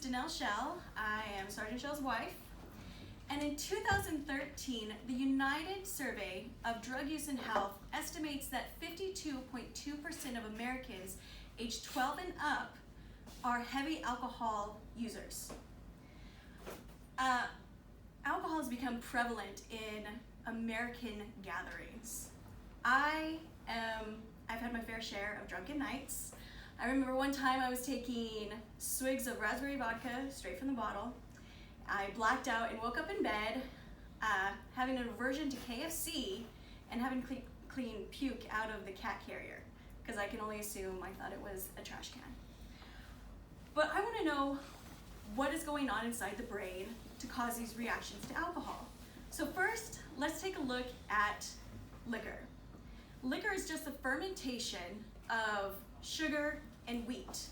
Danelle Shell. I am Sergeant Shell's wife. And in 2013, the United Survey of Drug Use and Health estimates that 52.2% of Americans aged 12 and up are heavy alcohol users. Alcohol has become prevalent in American gatherings. I've had my fair share of drunken nights. I remember one time I was taking swigs of raspberry vodka straight from the bottle. I blacked out and woke up in bed, having an aversion to KFC and having clean puke out of the cat carrier, because I can only assume I thought it was a trash can. But I want to know what is going on inside the brain to cause these reactions to alcohol. So first, let's take a look at liquor. Liquor is just the fermentation of sugar and wheat.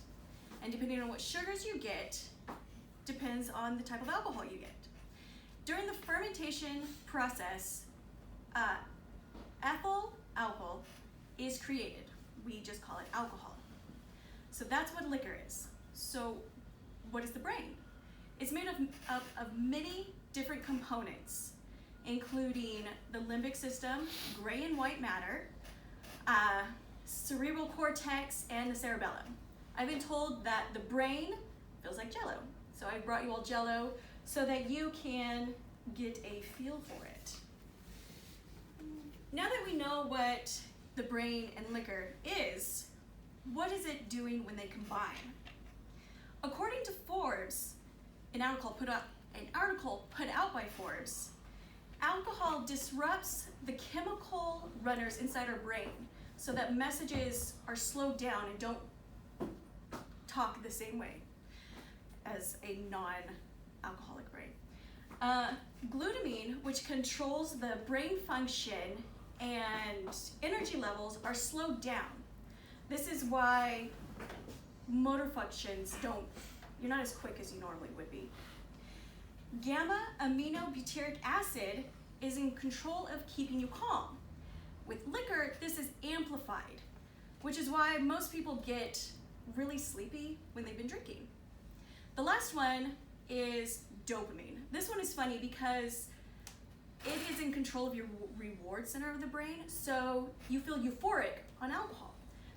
And depending on what sugars you get, depends on the type of alcohol you get. During the fermentation process, ethyl alcohol is created. We just call it alcohol. So that's what liquor is. So what is the brain? It's made of many different components, including the limbic system, gray and white matter, cerebral cortex, and the cerebellum. I've been told that the brain feels like Jell-O. So I brought you all Jell-O so that you can get a feel for it. Now that we know what the brain and liquor is, what is it doing when they combine? According to Forbes, an article put out by Forbes, alcohol disrupts the chemical runners inside our brain so that messages are slowed down and don't talk the same way as a non-alcoholic brain. Glutamine, which controls the brain function and energy levels, are slowed down. This is why motor functions you're not as quick as you normally would be. Gamma aminobutyric acid is in control of keeping you calm. With liquor, this is amplified, which is why most people get really sleepy when they've been drinking. The last one is dopamine. This one is funny because it is in control of your reward center of the brain, so you feel euphoric on alcohol.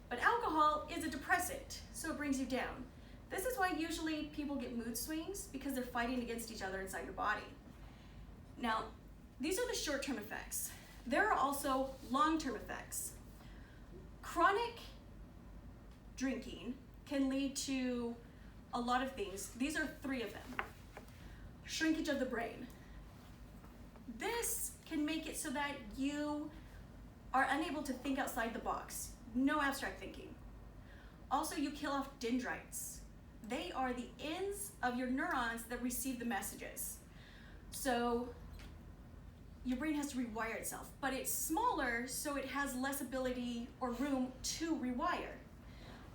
But alcohol is a depressant, so it brings you down. This is why usually people get mood swings, because they're fighting against each other inside your body. Now, these are the short-term effects. There are also long-term effects. Chronic drinking can lead to a lot of things. These are 3 of them. Shrinkage of the brain. This can make it so that you are unable to think outside the box. No abstract thinking. Also, you kill off dendrites. They are the ends of your neurons that receive the messages. So your brain has to rewire itself, but it's smaller, so it has less ability or room to rewire.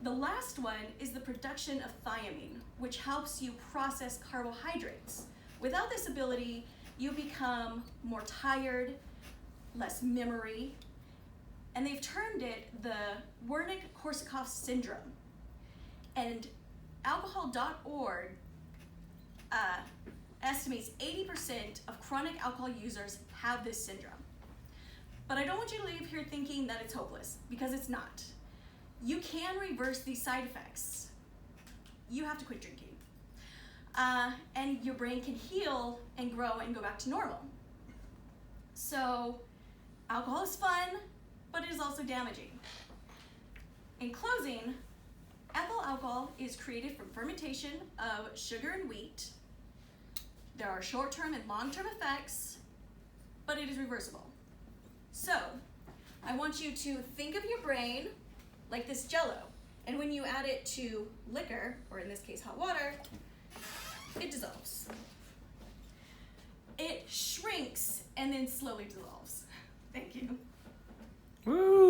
The last one is the production of thiamine, which helps you process carbohydrates. Without this ability, you become more tired, less memory, and they've termed it the Wernicke-Korsakoff syndrome. And alcohol.org estimates 80% of chronic alcohol users have this syndrome. But I don't want you to leave here thinking that it's hopeless, because it's not. You can reverse these side effects. You have to quit drinking. And your brain can heal and grow and go back to normal. So alcohol is fun, but it is also damaging. In closing, ethyl alcohol is created from fermentation of sugar and wheat. There are short-term and long-term effects, but it is reversible. So I want you to think of your brain like this Jell-O, and when you add it to liquor, or in this case hot water, it dissolves. It shrinks and then slowly dissolves. Thank you. Woo!